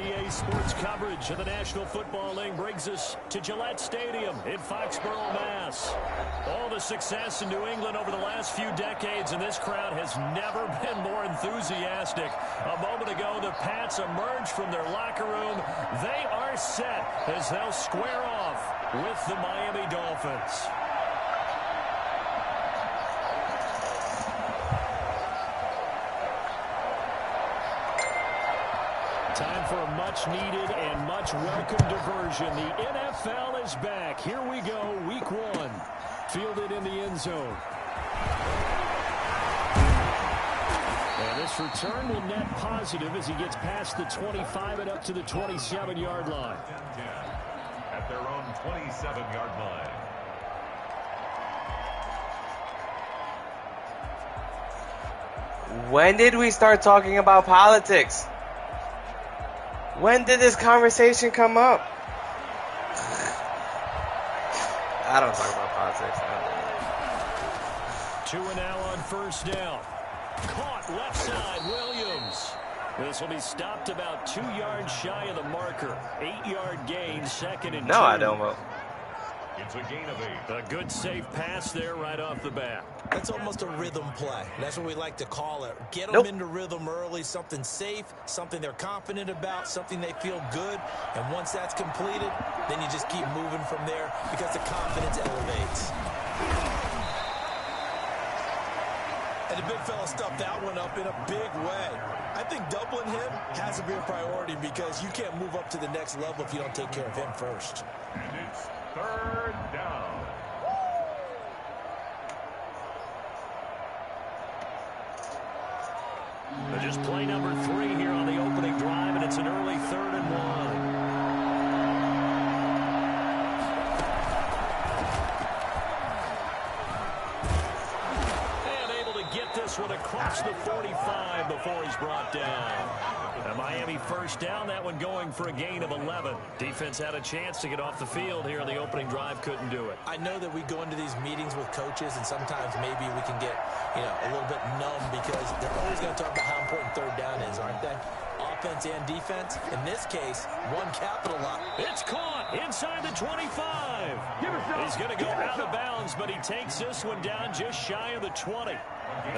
EA Sports coverage of the National Football League brings us to Gillette Stadium in Foxborough, Mass. All the success in New England over the last few decades, and this crowd has never been more enthusiastic. A moment ago, the Pats emerged from their locker room. They are set as they'll square off with the Miami Dolphins. Time for a much-needed and much-welcome diversion. The NFL is back. Here we go, Week 1. Fielded in the end zone. And this return will net positive as he gets past the 25 and up to the 27-yard line. At their own 27-yard line. When did we start talking about politics? When did this conversation come up? I don't talk about politics. Two and now on first down. Caught left side, Williams. This will be stopped about 2 yards shy of the marker. 8-yard gain, second and 2. No, I don't vote. It's a gain of 8. A good safe pass there right off the bat. That's almost a rhythm play. That's what we like to call it. Get them into rhythm early, something safe, something they're confident about, something they feel good. And once that's completed, then you just keep moving from there because the confidence elevates. And the big fella stuffed that one up in a big way. I think doubling him has to be a priority because you can't move up to the next level if you don't take care of him first. And it's third down. Just play number 3 here on the opening drive, and it's an early 3rd and 1. And able to get this one across the 45 before he's brought down. A Miami first down, that one going for a gain of 11. Defense had a chance to get off the field here on the opening drive, couldn't do it. I know that we go into these meetings with coaches, and sometimes maybe we can get, a little bit numb because they're always going to talk about how important third down is, aren't they? Offense and defense. In this case, one capital lock. It's caught inside the 25. He's going to go out of bounds, but he takes this one down just shy of the 20.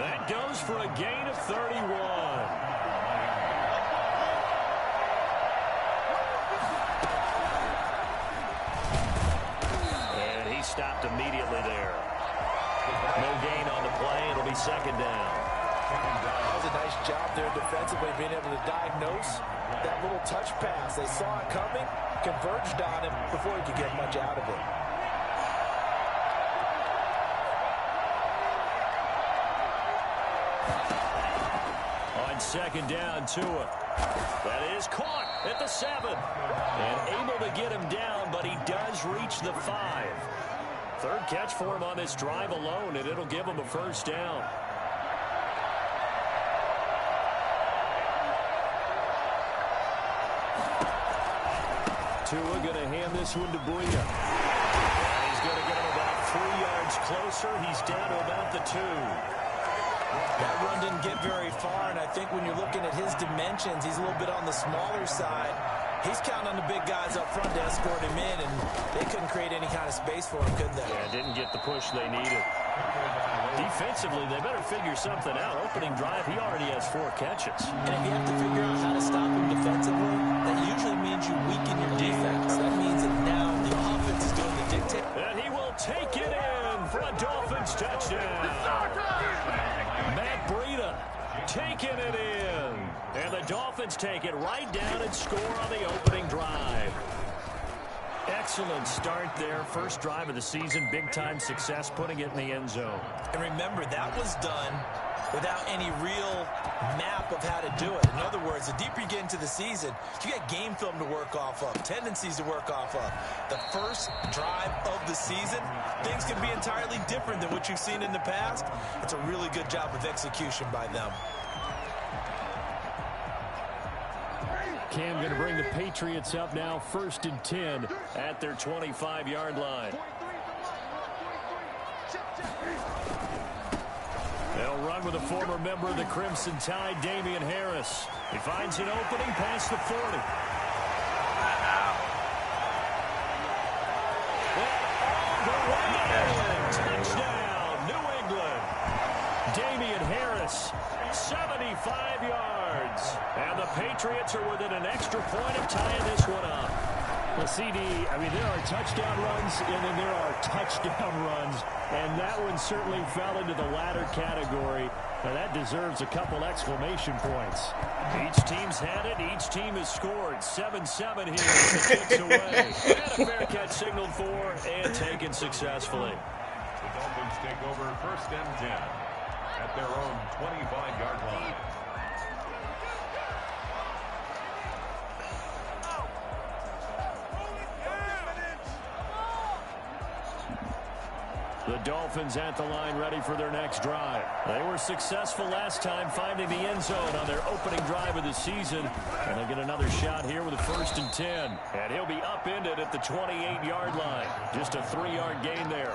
That goes for a gain of 31. Stopped immediately there. No gain on the play. It'll be second down. That was a nice job there defensively, being able to diagnose that little touch pass. They saw it coming, converged on him before he could get much out of it. On second down, Tua. That is caught at the 7. And able to get him down, but he does reach the 5. Third catch for him on this drive alone, and it'll give him a first down. Tua going to hand this one to Breida. He's going to get him about 3 yards closer. He's down to about the 2. That run didn't get very far, and I think when you're looking at his dimensions, he's a little bit on the smaller side. He's counting on the big guys up front to escort him in, and they couldn't create any kind of space for him, could they? Yeah, didn't get the push they needed. Defensively, they better figure something out. Opening drive, he already has 4 catches. And if you have to figure out how to stop him defensively, that usually means you weaken your defense. That means that now the offense is doing the dictate. And he will take it in for a Dolphins touchdown. Matt Breida taking it in. And the Dolphins take it right down and score on the opening drive. Excellent start there. First drive of the season. Big-time success putting it in the end zone. And remember, that was done without any real map of how to do it. In other words, the deeper you get into the season, you got game film to work off of, tendencies to work off of. The first drive of the season, things can be entirely different than what you've seen in the past. It's a really good job of execution by them. Cam going to bring the Patriots up now, 1st and 10 at their 25-yard line. They'll run with a former member of the Crimson Tide, Damian Harris. He finds an opening past the 40. Touchdown, New England. Damian Harris, 75 yards. And the Patriots are within an extra point of tying this one up. Well, CD, I mean, there are touchdown runs, and then there are touchdown runs. And that one certainly fell into the latter category. And that deserves a couple exclamation points. Each team's had it. Each team has scored. 7-7 here as the kick's away. And a fair catch signaled for and taken successfully. The Dolphins take over 1st and 10 at their own 25-yard line. The Dolphins at the line ready for their next drive. They were successful last time finding the end zone on their opening drive of the season. And they get another shot here with a 1st and 10. And he'll be upended at the 28-yard line. Just a 3-yard gain there.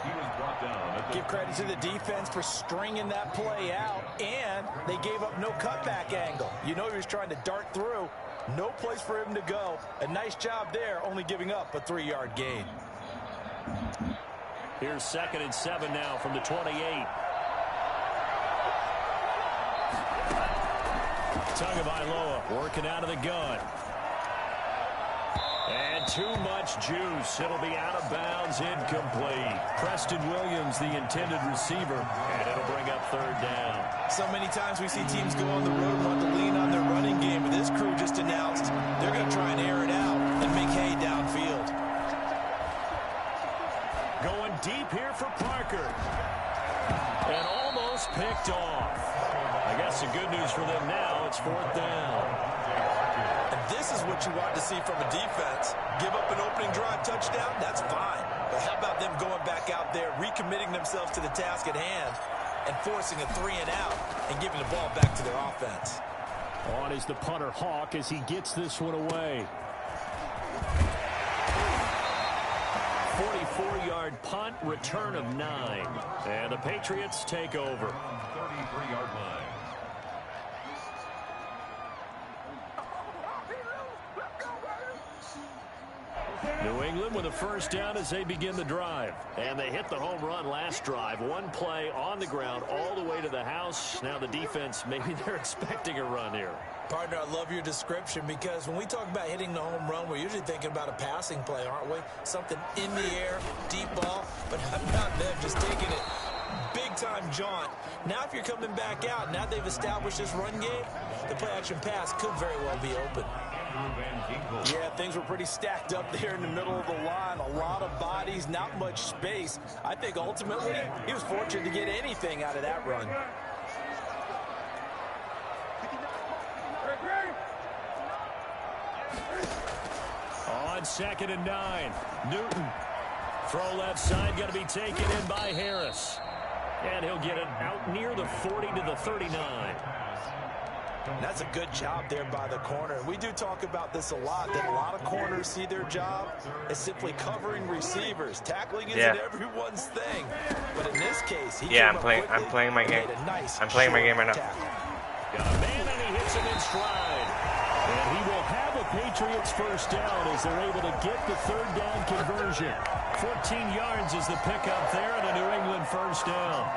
He was brought down at the Give credit to the defense for stringing that play out, and they gave up no cutback angle. You know he was trying to dart through. No place for him to go. A nice job there, only giving up a 3-yard gain. Here's 2nd and 7 now from the 28. Tagovailoa working out of the gun. And too much juice. It'll be out of bounds, incomplete. Preston Williams, the intended receiver, and it'll bring up 3rd down. So many times we see teams go on the road and want to lean on their running game, but this crew just announced they're going to try and air it out and make hay downfield. Going deep here for Parker. And almost picked off. I guess the good news for them now, it's 4th down. And this is what you want to see from a defense. Give up an opening drive touchdown, that's fine. But how about them going back out there, recommitting themselves to the task at hand, and forcing a 3-and-out and giving the ball back to their offense. On is the punter Hawk as he gets this one away. 44-yard punt, return of 9. And the Patriots take over. 33-yard line. New England with a 1st down as they begin the drive. And they hit the home run last drive. One play on the ground all the way to the house. Now the defense, maybe they're expecting a run here. Partner, I love your description because when we talk about hitting the home run, we're usually thinking about a passing play, aren't we? Something in the air, deep ball, but how about them just taking it big-time jaunt. Now if you're coming back out, now they've established this run game, the play-action pass could very well be open. Yeah, things were pretty stacked up there in the middle of the line. A lot of bodies, not much space. I think ultimately he was fortunate to get anything out of that run. On 2nd and 9, Newton. Throw left side, going to be taken in by Harris. And he'll get it out near the 40 to the 39. That's a good job there by the corner. We do talk about this a lot, that a lot of corners see their job as simply covering receivers. Tackling isn't everyone's thing. But in this case, I'm playing my game. I'm playing my game right now. Got a man and he hits him in stride. And he will have a Patriots 1st down as they're able to get the 3rd down conversion. 14 yards is the pickup there and a New England 1st down.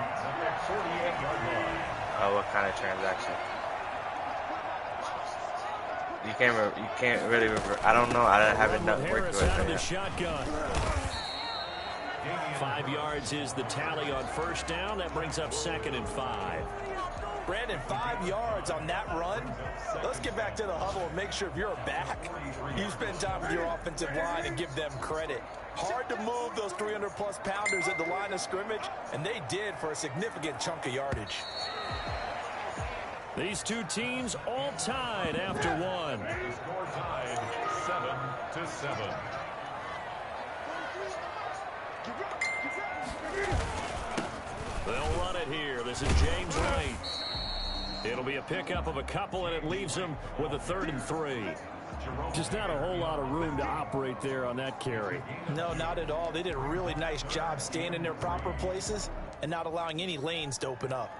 48-yard line. Oh, what kind of transaction? You can't really revert. I don't know. I haven't worked with it. Shotgun. 5 yards is the tally on 1st down. That brings up 2nd and 5. Brandon, 5 yards on that run. Let's get back to the huddle and make sure if you're a back, you spend time with your offensive line and give them credit. Hard to move those 300-plus pounders at the line of scrimmage, and they did for a significant chunk of yardage. These two teams all tied after one. Score tied 7-7. They'll run it here. This is James Wright. It'll be a pickup of a couple, and it leaves them with a 3rd and 3. Just not a whole lot of room to operate there on that carry. No, not at all. They did a really nice job staying in their proper places and not allowing any lanes to open up.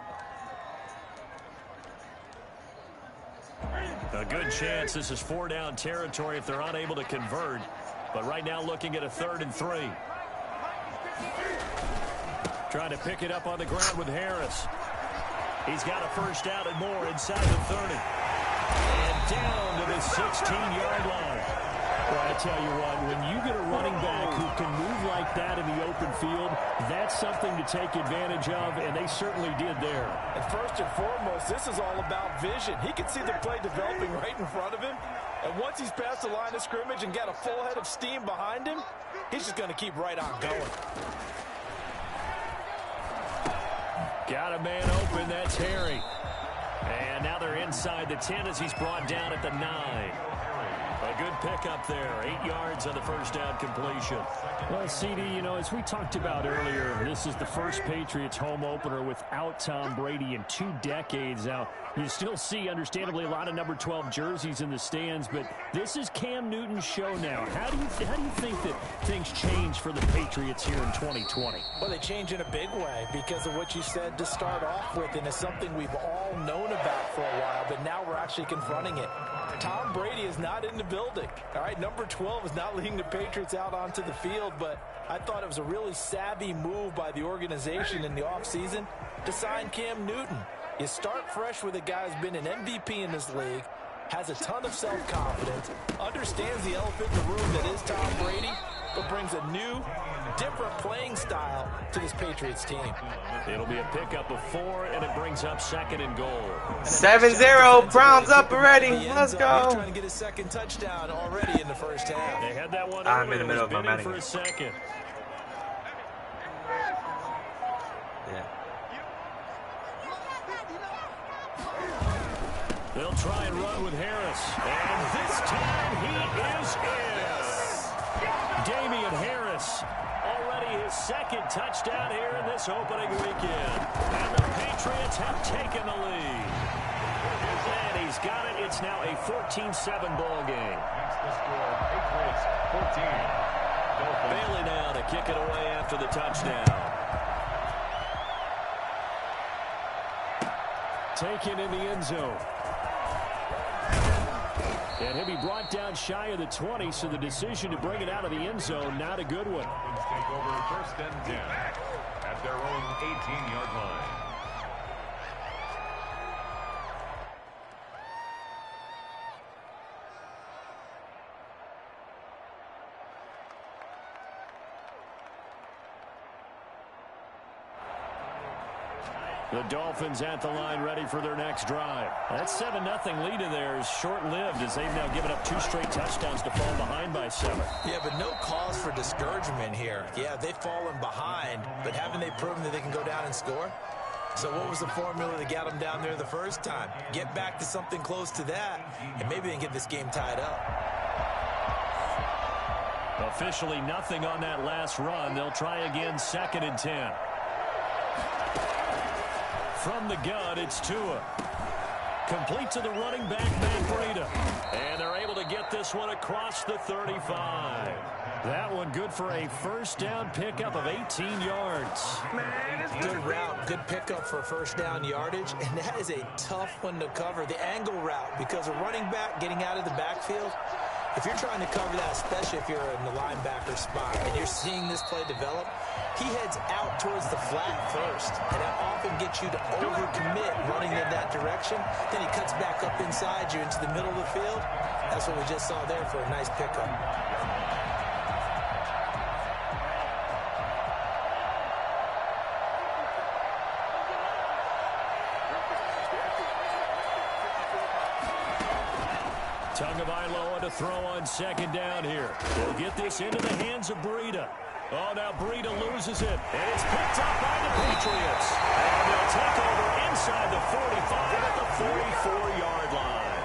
A good chance this is 4-down territory if they're unable to convert. But right now looking at a 3rd and 3. Trying to pick it up on the ground with Harris. He's got a first down and more inside the 30. And down to the 16-yard line. Well, I tell you what, when you get a running back who can move like that in the open field, that's something to take advantage of, and they certainly did there. And first and foremost, this is all about vision. He can see the play developing right in front of him. And once he's past the line of scrimmage and got a full head of steam behind him, he's just going to keep right on going. Got a man open, that's Harry. And now they're inside the 10 as he's brought down at the 9. A good pickup there, 8 yards on the first down completion. Well, CD, you know, as we talked about earlier, this is the first Patriots home opener without Tom Brady in 2 decades. Now, you still see, understandably, a lot of number 12 jerseys in the stands, but this is Cam Newton's show now. How do you think that things change for the Patriots here in 2020? Well, they change in a big way because of what you said to start off with, and it's something we've all known about for a while, but now we're actually confronting it. Tom Brady is not in the building. All right, number 12 is not leading the Patriots out onto the field, but I thought it was a really savvy move by the organization in the offseason to sign Cam Newton. You start fresh with a guy who's been an MVP in this league, has a ton of self-confidence, understands the elephant in the room that is Tom Brady, but brings a new, different playing style to this Patriots team. It'll be a pickup of 4, and it brings up 2nd and goal. 7-0, Browns up already. Let's go. He's trying to get his 2nd touchdown already in the first half. They had that one I'm in the middle of my for a second. Yeah. They'll try and run with Harris. And this time he is in. Damian Harris, already his 2nd touchdown here in this opening weekend. And the Patriots have taken the lead. And he's got it. It's now a 14-7 ball game. That's the score. Patriots 14. Bailey now to kick it away after the touchdown. Taken in the end zone. And he'll be brought down shy of the 20, so the decision to bring it out of the end zone, not a good one. Take over 1st and 10 at their own 18-yard line. The Dolphins at the line ready for their next drive. That 7-0 lead in there is short-lived as they've now given up 2 straight touchdowns to fall behind by 7. Yeah, but no cause for discouragement here. Yeah, they've fallen behind, but haven't they proven that they can go down and score? So what was the formula that got them down there the first time? Get back to something close to that, and maybe they can get this game tied up. Officially nothing on that last run. They'll try again, 2nd and 10. From the gun, it's Tua. Complete to the running back, Matt Breida. And they're able to get this one across the 35. That one good for a first down pickup of 18 yards. Good route, good pickup for first down yardage, and that is a tough one to cover, the angle route, because a running back getting out of the backfield, if you're trying to cover that, especially if you're in the linebacker spot and you're seeing this play develop, he heads out towards the flat first, and that often gets you to overcommit running in that direction. Then he cuts back up inside you into the middle of the field. That's what we just saw there for a nice pickup. Tagovailoa to throw on 2nd down here. They'll get this into the hands of Breida. Oh, now Breida loses it, and it's picked up by the Patriots. And they'll take over inside the 45 at the 44-yard line.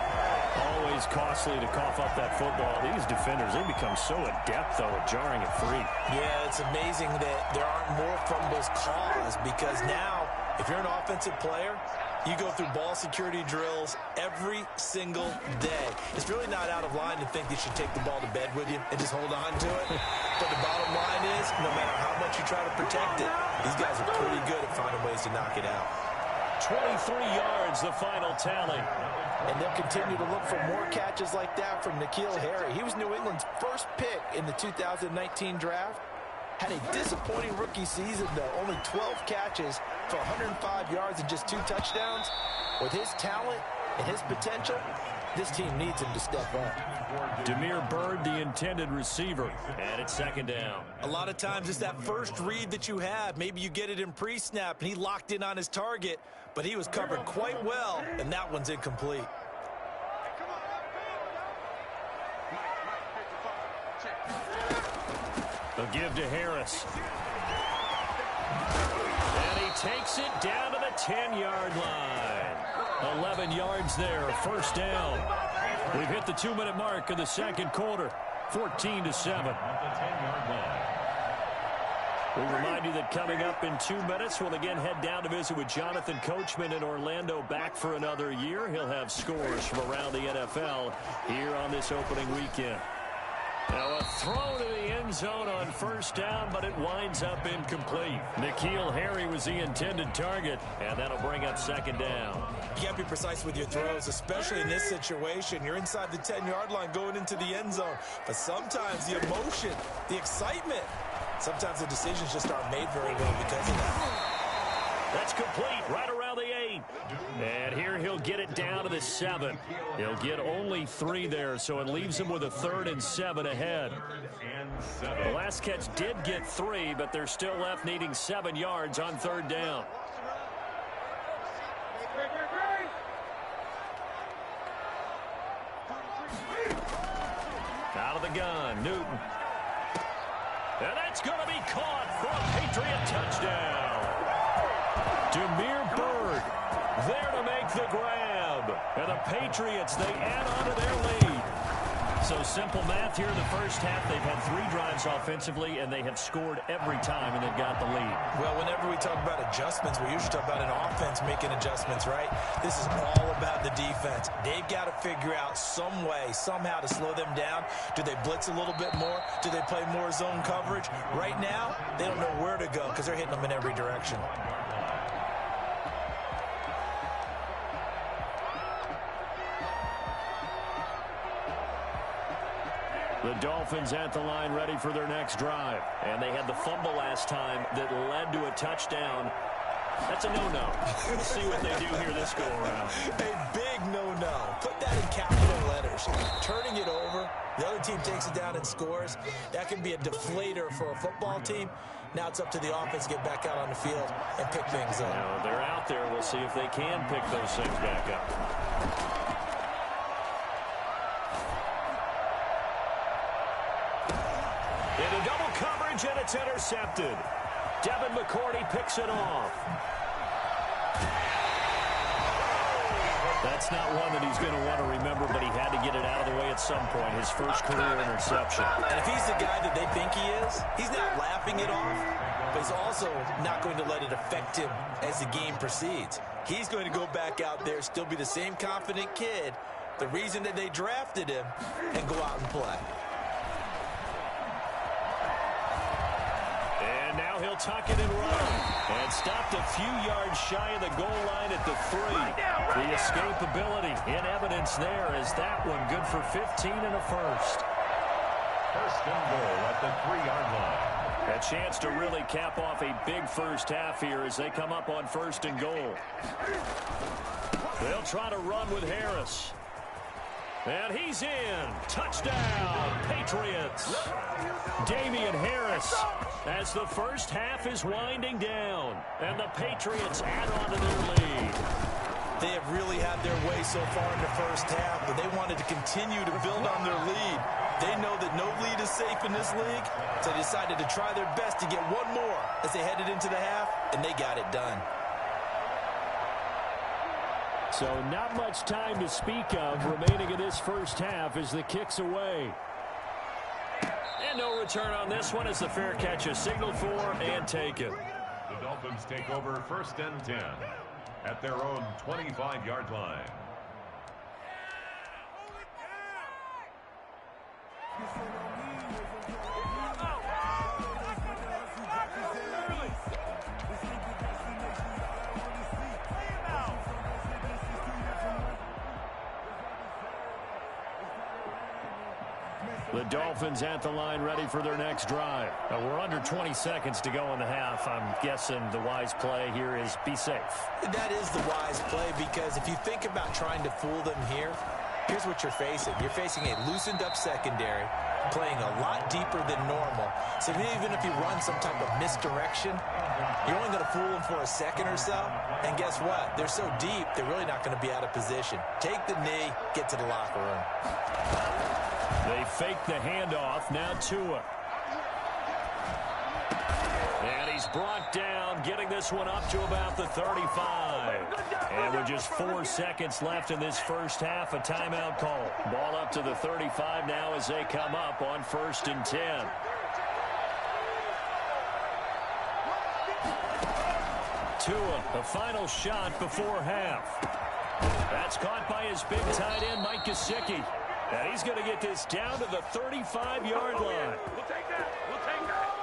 Always costly to cough up that football. These defenders, they become so adept, though, at jarring it free. Yeah, it's amazing that there aren't more fumbles caused, because now, if you're an offensive player, you go through ball security drills every single day. It's really not out of line to think you should take the ball to bed with you and just hold on to it. But the bottom line is, no matter how much you try to protect it, these guys are pretty good at finding ways to knock it out. 23 yards, the final tally. And they'll continue to look for more catches like that from N'Keal Harry. He was New England's first pick in the 2019 draft. Had a disappointing rookie season, though. Only 12 catches for 105 yards and just 2 touchdowns. With his talent and his potential, this team needs him to step up. Demir Byrd, the intended receiver. And it's second down. A lot of times it's that first read that you have. Maybe you get it in pre-snap, and he locked in on his target, but he was covered quite well, and that one's incomplete. They'll give to Harris. And he takes it down to the 10-yard line. 11 yards there, first down. We've hit the 2-minute mark of the second quarter. 14-7. We remind you that coming up in 2 minutes, we'll again head down to visit with Jonathan Coachman in Orlando, back for another year. He'll have scores from around the NFL here on this opening weekend. Now a throw to the end zone on first down, but it winds up incomplete. N'Keal Harry was the intended target, and that'll bring up second down. You got to be precise with your throws, especially in this situation. You're inside the 10-yard line going into the end zone. But sometimes the emotion, the excitement, sometimes the decisions just aren't made very well because of that. That's complete, right around the 8. And here he'll get it down to the 7. He'll get only 3 there, so it leaves him with a 3rd and 7 ahead. The last catch did get 3, but they're still left needing 7 yards on 3rd down. Out of the gun, Newton. And that's going to be caught for a Patriot touchdown. Demir Byrd there to make the grab. And the Patriots, they add on to their lead. So simple math here in the first half. They've had 3 drives offensively, and they have scored every time, and they've got the lead. Well, whenever we talk about adjustments, we usually talk about an offense making adjustments, right? This is all about the defense. They've got to figure out some way, somehow to slow them down. Do they blitz a little bit more? Do they play more zone coverage? Right now, they don't know where to go because they're hitting them in every direction. The Dolphins at the line ready for their next drive. And they had the fumble last time that led to a touchdown. That's a no-no. We'll see what they do here this go-around. A big no-no. Put that in capital letters. Turning it over, the other team takes it down and scores. That can be a deflator for a football team. Now it's up to the offense to get back out on the field and pick things up. Now they're out there. We'll see if they can pick those things back up. Into double coverage, and it's intercepted. Devin McCourty picks it off. That's not one that he's going to want to remember, but he had to get it out of the way at some point. His first career interception. And if he's the guy that they think he is, he's not laughing it off, but he's also not going to let it affect him as the game proceeds. He's going to go back out there, still be the same confident kid, the reason that they drafted him, and go out and play. Now he'll tuck it and run. And stopped a few yards shy of the goal line at the 3. The escapability in evidence there as that one good for 15 and a first. First and goal at the 3-yard line. A chance to really cap off a big first half here as they come up on first and goal. They'll try to run with Harris. And he's in. Touchdown, Patriots. Damian Harris as the first half is winding down. And the Patriots add on to their lead. They have really had their way so far in the first half, but they wanted to continue to build on their lead. They know that no lead is safe in this league, so they decided to try their best to get one more as they headed into the half, and they got it done. So not much time to speak of remaining in this first half as the kick's away. And no return on this one as the fair catch is signaled for and taken. The Dolphins take over first and 10 at their own 25-yard line. The Dolphins at the line ready for their next drive. We're under 20 seconds to go in the half. I'm guessing the wise play here is be safe. That is the wise play, because if you think about trying to fool them here, here's what you're facing. You're facing a loosened up secondary, playing a lot deeper than normal. So even if you run some type of misdirection, you're only going to fool them for a second or so. And guess what? They're so deep, they're really not going to be out of position. Take the knee, get to the locker room. They fake the handoff. Now Tua. And he's brought down, getting this one up to about the 35. And with just 4 seconds left in this first half, a timeout call. Ball up to the 35 now as they come up on 1st and 10. Tua, the final shot before half. That's caught by his big tight end, Mike Gesicki. And he's going to get this down to the 35-yard line. We'll take that. We'll take that.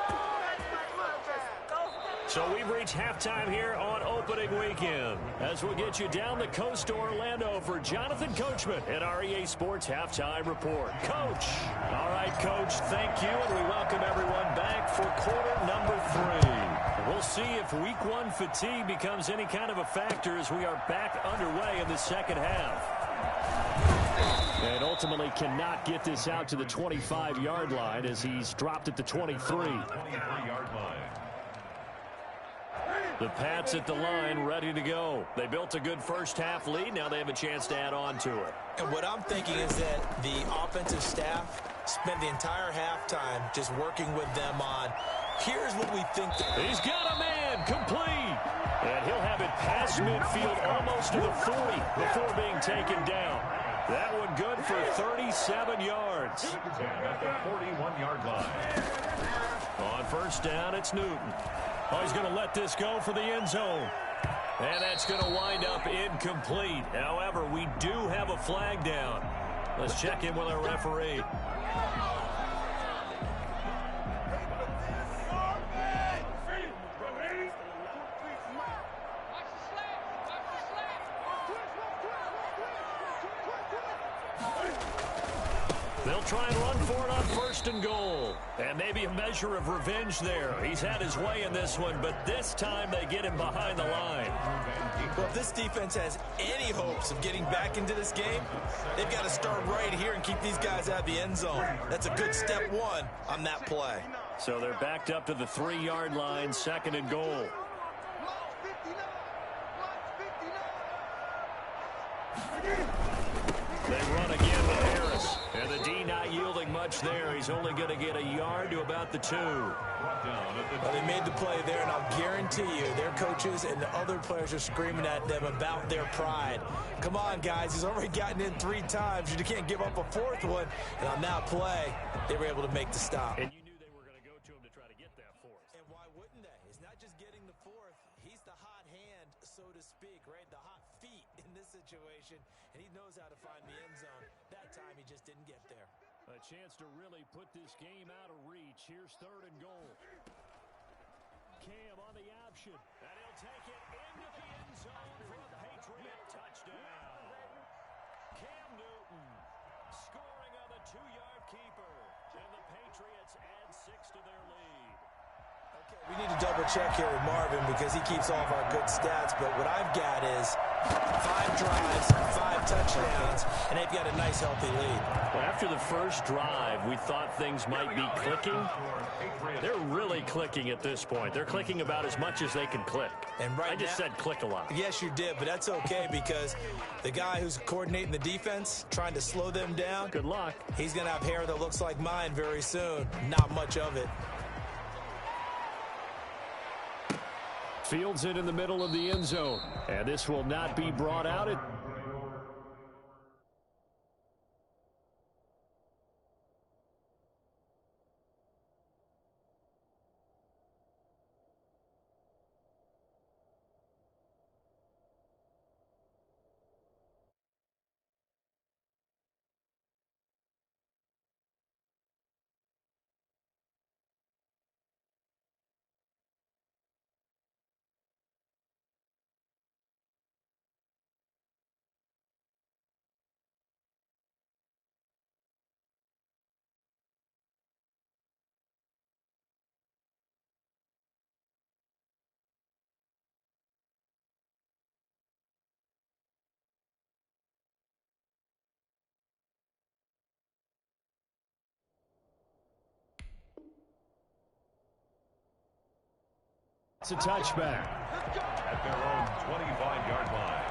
So we've reached halftime here on opening weekend. As we'll get you down the coast to Orlando for Jonathan Coachman at our EA Sports Halftime Report. Coach. All right, Coach, thank you, and we welcome everyone back for quarter number 3. We'll see if week 1 fatigue becomes any kind of a factor as we are back underway in the second half. And ultimately cannot get this out to the 25-yard line as he's dropped at the 23. 23-yard line. The Pats at the line ready to go. They built a good first half lead. Now they have a chance to add on to it. And what I'm thinking is that the offensive staff spent the entire halftime just working with them on, here's what we think. He's got a man, complete. And he'll have it past midfield almost to the 40 before being taken down. That one good for 37 yards. At the 41-yard line. On first down, it's Newton. Oh, he's going to let this go for the end zone. And that's going to wind up incomplete. However, we do have a flag down. Let's check in with our referee. They'll try and run for it on 1st and goal. And maybe a measure of revenge there. He's had his way in this one, but this time they get him behind the line. Well, if this defense has any hopes of getting back into this game, they've got to start right here and keep these guys out of the end zone. That's a good step 1 on that play. So they're backed up to the 3-yard line, 2nd and goal. They run again with Harris. And the D not yielding much there. He's only going to get a yard to about the 2. Well, they made the play there, and I'll guarantee you their coaches and the other players are screaming at them about their pride. Come on, guys. He's already gotten in 3 times. You can't give up a 4th one. And on that play, they were able to make the stop. And you knew they were going to go to him to try to get that 4th. And why wouldn't they? It's not just getting the 4th. He's the hot hand, so to speak, right? The hot feet in this situation. And he knows how to find the end zone. That time, he just didn't get there. A chance to really put this game out of reach. Here's 3rd and goal. Cam on the option. And he'll take it into the end zone for a Patriot touchdown. Cam Newton scoring on the 2-yard keeper. And the Patriots add 6 to their lead. Okay, we need to double check here with Marvin because he keeps all of our good stats. But what I've got is 5 drives, 5 touchdowns, and they've got a nice, healthy lead. Well, after the first drive, we thought things might be clicking. They're really clicking at this point. They're clicking about as much as they can click. And right I just now, said click a lot. Yes, you did, but that's okay because the guy who's coordinating the defense, trying to slow them down, Good luck. he's going to have hair that looks like mine very soon. Not much of it. Fields it in the middle of the end zone. And this will not be brought out. It's a touchback. At their own 25-yard line.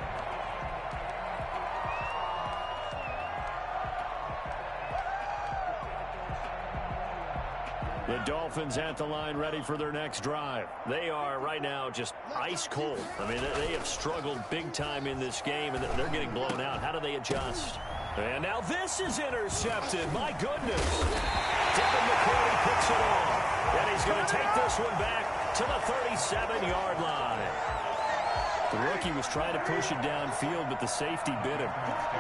The Dolphins at the line ready for their next drive. They are right now just ice cold. I mean, they have struggled big time in this game, and they're getting blown out. How do they adjust? And now this is intercepted. My goodness. Devin McCourty picks it off. And he's going to take this one back to the 37-yard line. The rookie was trying to push it downfield, but the safety bit him.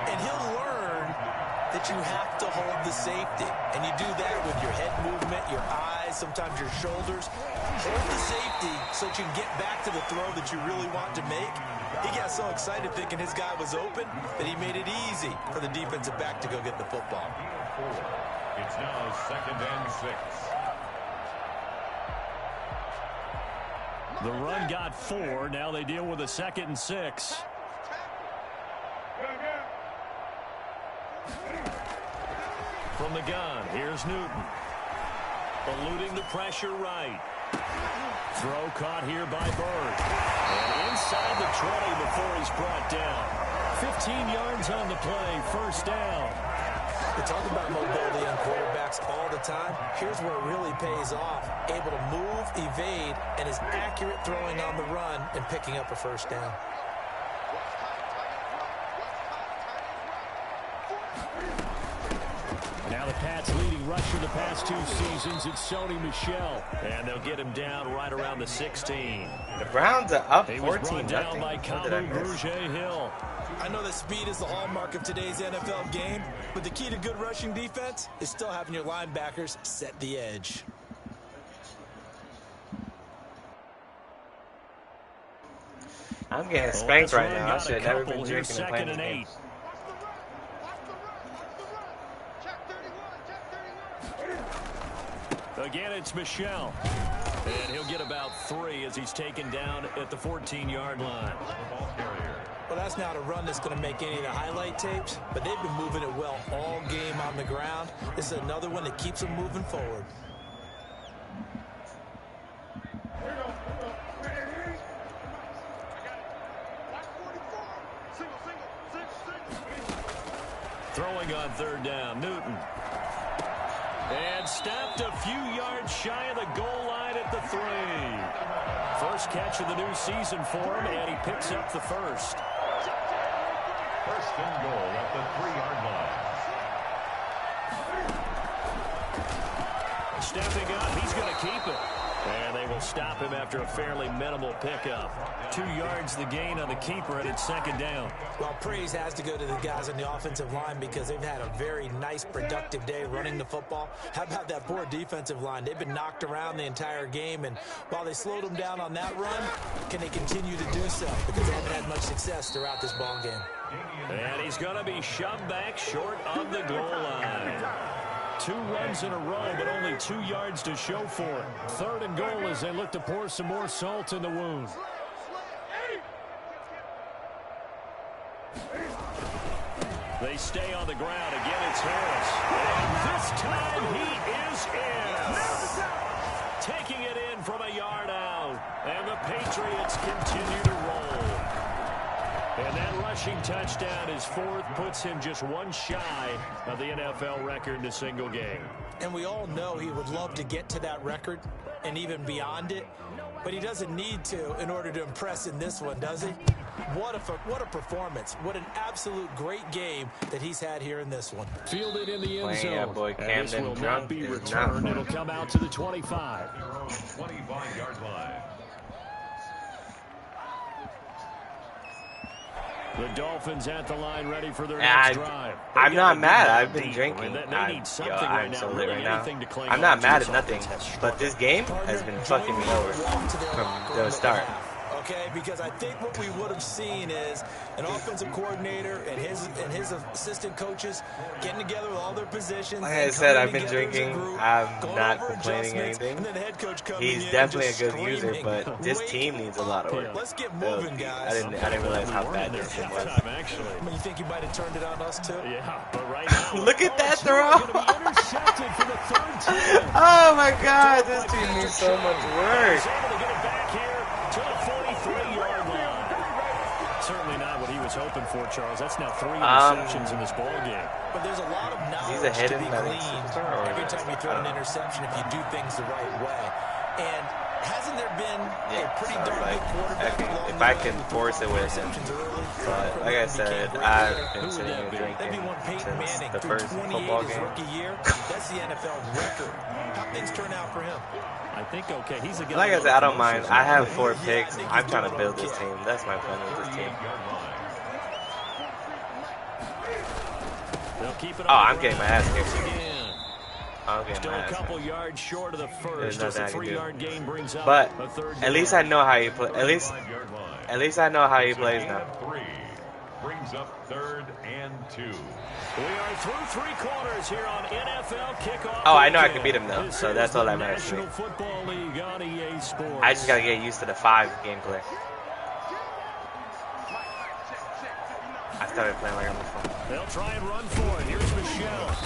And he'll learn that you have to hold the safety. And you do that with your head movement, your eyes, sometimes your shoulders. Hold the safety so that you can get back to the throw that you really want to make. He got so excited thinking his guy was open that he made it easy for the defensive back to go get the football. It's now 2nd and 6. The run got 4. Now they deal with a 2nd and 6. From the gun, here's Newton. Eluding the pressure right. Throw caught here by Bird. And inside the 20 before he's brought down. 15 yards on the play, first down. We talk about mobility on quarterbacks all the time. Here's where it really pays off. Able to move, evade, and is accurate throwing on the run and picking up a first down. Now the Pats' leading rusher the past 2 seasons, it's Sony Michel. And they'll get him down right around the 16. The Browns are up He was 14-0. brought down by What did I Kamu miss? Grugier-Hill. I know that speed is the hallmark of today's NFL game, but the key to good rushing defense is still having your linebackers set the edge. I'm getting spanked right This run now. I got a should have never couple. been Here's drinking and playing 2nd and this 8. game. Again, it's Michel. And he'll get about 3 as he's taken down at the 14-yard line. Well, that's not a run that's going to make any of the highlight tapes, but they've been moving it well all game on the ground. This is another one that keeps them moving forward. Throwing on 3rd down, Newton. And stopped a few yards shy of the goal line at the 3. First catch of the new season for him, and he picks up the first. 1st and goal at the 3-yard line. Stepping up, he's going to keep it. And they will stop him after a fairly minimal pickup. 2 yards the gain on the keeper, and it's 2nd down. Well, praise has to go to the guys on the offensive line because they've had a very nice, productive day running the football. How about that poor defensive line? They've been knocked around the entire game, and while they slowed them down on that run, can they continue to do so? Because they haven't had much success throughout this ball game. And he's going to be shoved back short of the goal line. 2 runs in a row, but only 2 yards to show for it. 3rd and goal as they look to pour some more salt in the wound. They stay on the ground. Again, it's Harris. And this time he is in. Taking it in from a yard out. And the Patriots continue to roll. And that rushing touchdown is 4th, puts him just 1 shy of the NFL record in a single game. And we all know he would love to get to that record and even beyond it, but he doesn't need to in order to impress in this one, does he? What a performance. What an absolute great game that he's had here in this one. Fielded in the end Playing zone. that boy And this Camden will not drunk be is not returned. fun. It'll come out to the 25. 25-yard line. The Dolphins at the line ready for their next drive. I'm They not gotta mad. dig I've down been deep. drinking. They need something right I'm now. so lit Really right now. anything to cling I'm on not to. mad This at nothing, offense has but this game has been fucking me over from the start. Okay, because I think what we would have seen is an offensive coordinator and his assistant coaches getting together with all their positions. Like I said, I've been drinking. I'm not complaining or anything. And then the head coach coming He's in definitely a just good user, screaming, but this "Wait, team needs a lot of work. let's get moving, guys." I didn't realize how bad this team was. Actually. I mean, you think he might have turned it on us too? Yeah, but right now. Look at that LSU throw. are gonna be intercepted for the 3rd time. Oh my God, this team needs so much work. He's able to get it back here was hoping for, Charles. That's now 3 interceptions in this ball game. But there's a lot of knowledge to be gleaned every time you throw an interception if you do things the right way. And hasn't there been a pretty darn good quarterback if I can force it with him. But like I said, I've been sitting here drinking since the first football game. That's the NFL record. How things turn out for him? I think okay. He's a guy. Like I said, I don't mind. I have 4 picks. I'm trying to build this team. That's my plan with this team. Oh, I'm getting my ass kicked. Still a couple yards short of the first. As a 3-yard gain brings up but a third at least I know how he play. At least I know how he plays now. Brings up 3rd and 2. We are through 3 quarters here on NFL Kickoff. Oh, I know I can beat him though, so that's all that matters to me. I just gotta get used to the 5 gameplay. I started playing like I'm a phone. They'll try and run for it. Here's Michelle.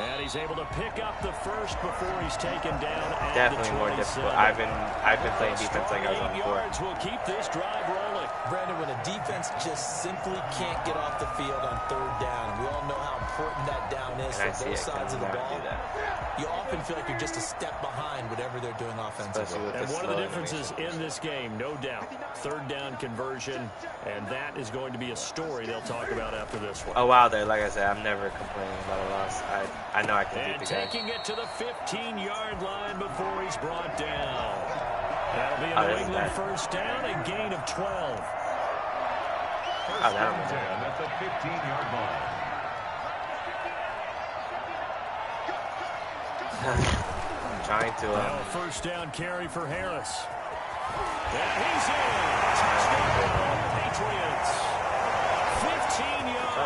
And he's able to pick up the first before he's taken down at definitely the more difficult. I've been playing defense like I was on before. Will keep this drive rolling. Brandon, when a defense just simply can't get off the field on 3rd down, we all know how important that down is for both sides of the ball. You often feel like you're just a step behind whatever they're doing offensively. And one of the differences in this game, no doubt, 3rd down conversion, and that is going to be a story they'll talk about after this one. Oh wow, there, like I said, I'm never complaining about a loss. I know I can beat the guy. Taking it to the 15-yard line before he's brought down. That'll be a New England first down, a gain of 12. First down 10 at the 15-yard line. I'm trying to. First down carry for Harris. And he's in. Touchdown, Patriots. 15 yards.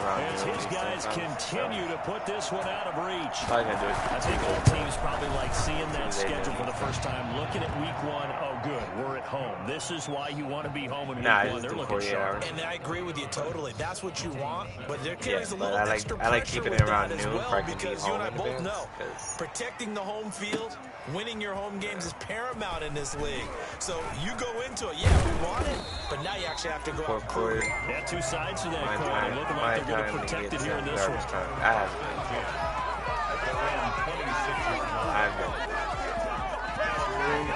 As his guys continue to put this one out of reach. I think all teams probably like seeing that schedule for the first time. Looking at week 1, oh good, we're at home. This is why you want to be home in week 1. They're looking sharp. And I agree with you totally. That's what you want. But there carries a little extra I like pressure keeping with it around that as noon well, so I can be because you home and I both know because protecting the home field, winning your home games is paramount in this league. So you go into it, yeah, we want it, but now you actually have to go out and prove it. Yeah, 2 sides to that coin. Looking like they're going to protect it here in this one. I've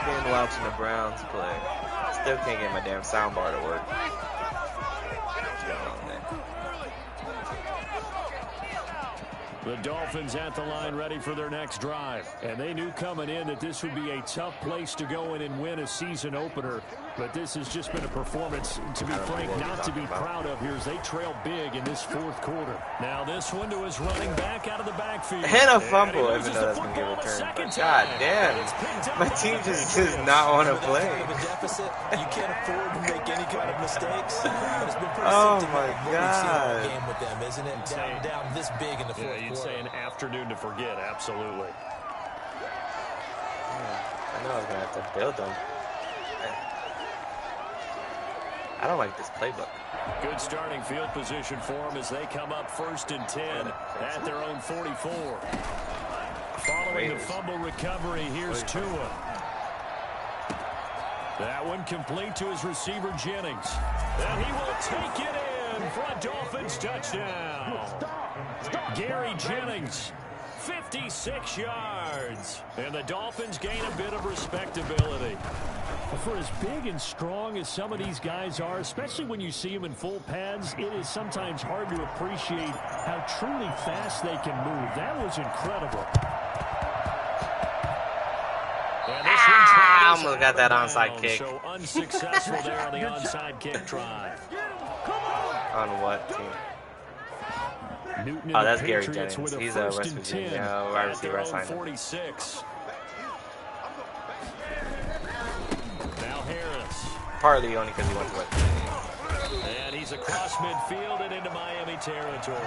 been watching the Browns play. Still can't get my damn soundbar to work. What's going on there? The Dolphins at the line ready for their next drive. And they knew coming in that this would be a tough place to go in and win a season opener. But this has just been a performance, to be frank, not to be proud of here as they trail big in this 4th quarter. Now this one to his running back out of the backfield. And a fumble, even though that's going to get returned. But God damn, my team just does not want to play. You can't afford to make any kind of mistakes. But it's been pretty oh my God. Game with them, isn't it? Down this big in the 4th quarter. You'd say an afternoon to forget, absolutely. I know I was going to have to build them. I don't like this playbook. Good starting field position for them as they come up 1st and 10 at their own 44. Following the fumble recovery, here's Tua. That one complete to his receiver, Jennings. And he will take it in for a Dolphins touchdown. Gary Jennings, 56 yards. And the Dolphins gain a bit of respectability. For as big and strong as some of these guys are, especially when you see them in full pads, it is sometimes hard to appreciate how truly fast they can move. That was incredible. I almost got that onside kick. So unsuccessful there on the onside kick try. On what team? Newton oh, that's the Gary Patriots Jennings. With He's a West Virginia wide receiver. 46. Now Harris. Partly only because he went to West Virginia. And he's across midfield and into Miami territory.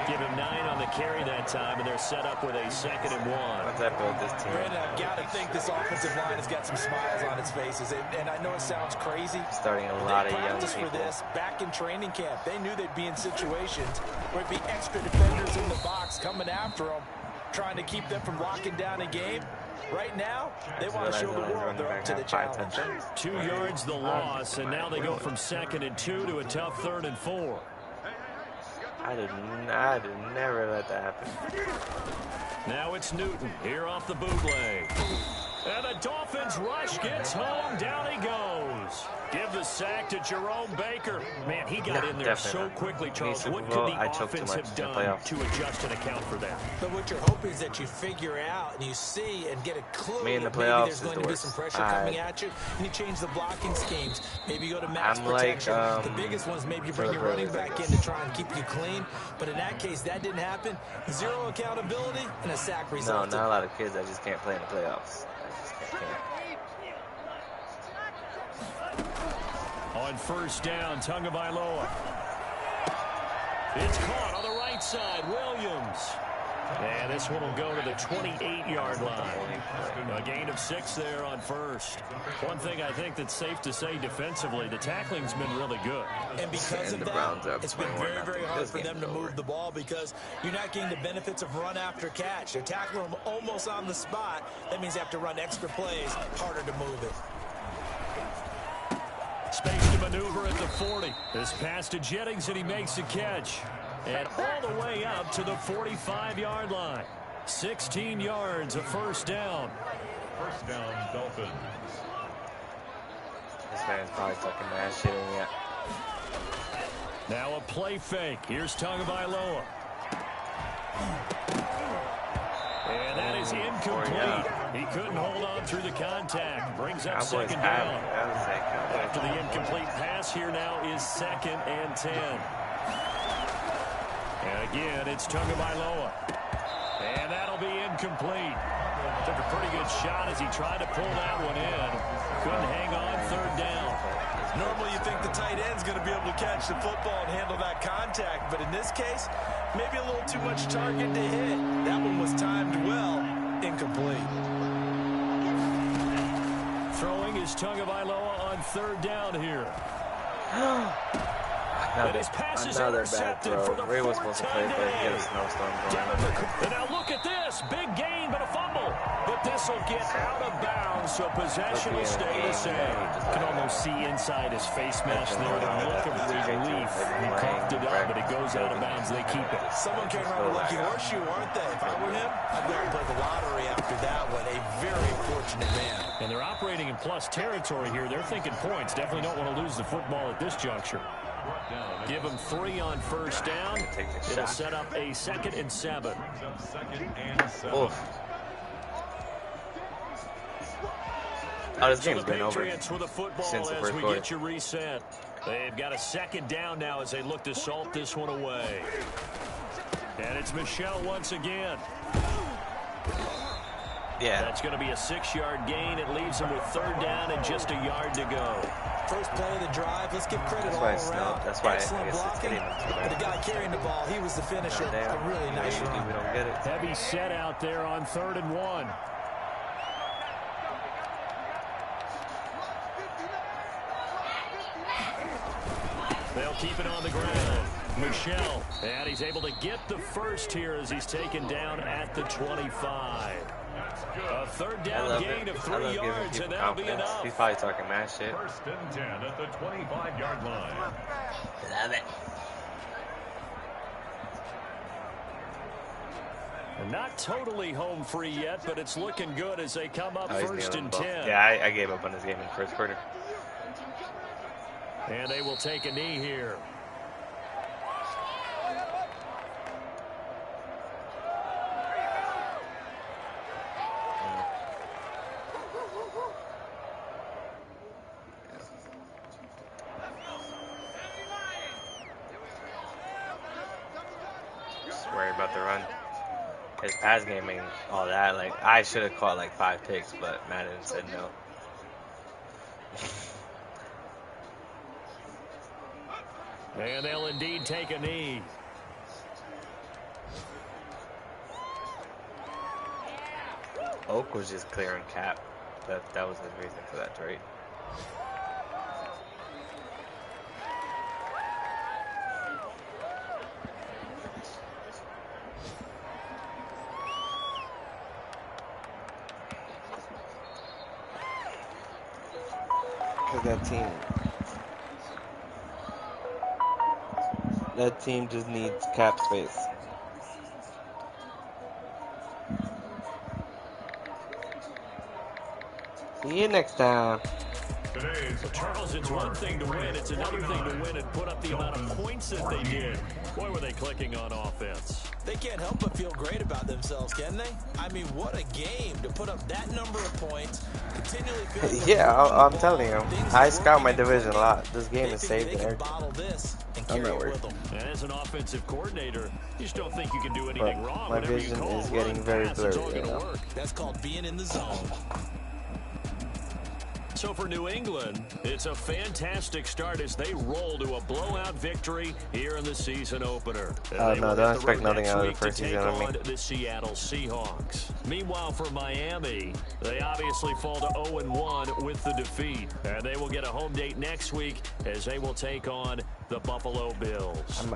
Give him 9 on the carry that time, and they're set up with a 2nd and 1. What's that build this team? Brandon, I've got to think this offensive line has got some smiles on its faces. And I know it sounds crazy. Starting a lot of young people. people. For this back in training camp. They knew they'd be in situations where it'd be extra defenders in the box coming after them, trying to keep them from locking down a game. Right now, they want to show the world they're up to the challenge. 2 yards the loss, and now they go from 2nd and 2 to a tough 3rd and 4. I did never let that happen. Now it's Newton here off the bootleg. And the Dolphins rush gets home. Down he goes. Give the sack to Jerome Baker. Man, he got in there so quickly, Charles. What could the offense have done to adjust and account for that? But what you're hoping is that you figure out and you see and get a clue Me in the that maybe playoffs there's going is to be some pressure coming at you, and you change the blocking schemes. Maybe you go to max protection. The biggest ones, maybe you bring your running back in to try and keep you clean. But in that case, that didn't happen. 0 accountability and a sack result. No, not a lot of kids. I just can't play in the playoffs. On 1st down, Tagovailoa. It's caught on the right side, Williams. And this one will go to the 28-yard line. A gain of 6 there on 1st. One thing I think that's safe to say defensively, the tackling's been really good. And because of that, it's been very, very hard for them to move the ball because you're not getting the benefits of run after catch. They're tackling them almost on the spot. That means they have to run extra plays, harder to move it. Space to maneuver at the 40. This pass to Jennings, and he makes the catch. And all the way up to the 45-yard line. 16 yards, a 1st down. 1st down, Dolphins. This man's probably talking mad shit in yet. Now a play fake. Here's Tagovailoa. And that is incomplete. He couldn't hold on through the contact. Brings up 2nd down. After the incomplete pass, here now is 2nd and 10. And again, it's Tagovailoa. And that'll be incomplete. Took a pretty good shot as he tried to pull that one in. Couldn't hang on 3rd down. Normally you think the tight end's going to be able to catch the football and handle that contact, but in this case, maybe a little too much target to hit. That one was timed well, incomplete. Throwing is Tagovailoa on 3rd down here. Another bad throw. Ray was supposed to play, but he had a snowstorm going on. And now look at this. Big gain, but a fumble. But this will get out of bounds, so possession will stay the same. You can almost see inside his face mask there. The look of relief. He coughed it up, but it goes out of bounds. They keep it. Someone came around a lucky horseshoe, aren't they? If I were him, I'd go and play the lottery after that one. A very fortunate man. And they're operating in plus territory here. They're thinking points. Definitely don't want to lose the football at this juncture. Give them 3 on 1st down. It'll set up a 2nd and 7. Oof. Oh, this game's been over with the football since the as first we quarter. get you reset. They've got a 2nd down now as they look to salt this one away. And it's Michel once again. Yeah. That's going to be a 6-yard gain. It leaves them with 3rd down and just a yard to go. First play of the drive. Let's give credit all around. That's why excellent blocking. But the guy carrying the ball, he was the finisher. A really nice run. We don't get it. Heavy set out there on 3rd and 1. They'll keep it on the ground. Michel, and he's able to get the first here as he's taken down at the 25. A 3rd down gain of 3 yards, and that'll be enough. He's probably talking mad shit. 1st and 10 at the 25-yard line. Love it. Not totally home free yet, but it's looking good as they come up 1st and 10. Yeah, I gave up on this game in the 1st quarter. And they will take a knee here. Just worry about the run. His pass game ain't all that. Like, I should have caught like 5 picks, but Madden said no. And they'll indeed take a knee. Oak was just clearing cap. That was his reason for that trade. at that team. That team just needs cap space. See you next time. Charles, it's one thing to win. It's another thing to win and put up the amount of points that they did. Boy, were they clicking on offense. They can't help but feel great about themselves, can they? I mean, what a game to put up that number of points. Continually feel Yeah, I'm telling you. I scout my division a lot. This game is saved there. I'm not worried. And as an offensive coordinator, you just don't think you can do anything wrong. My vision is getting very blurry right now. That's called being in the zone. So for New England, it's a fantastic start as they roll to a blowout victory here in the season opener. No, don't expect nothing out of the first season of me. The Seattle Seahawks. Meanwhile, for Miami, they obviously fall to 0-1 with the defeat. And they will get a home date next week as they will take on the Buffalo Bills.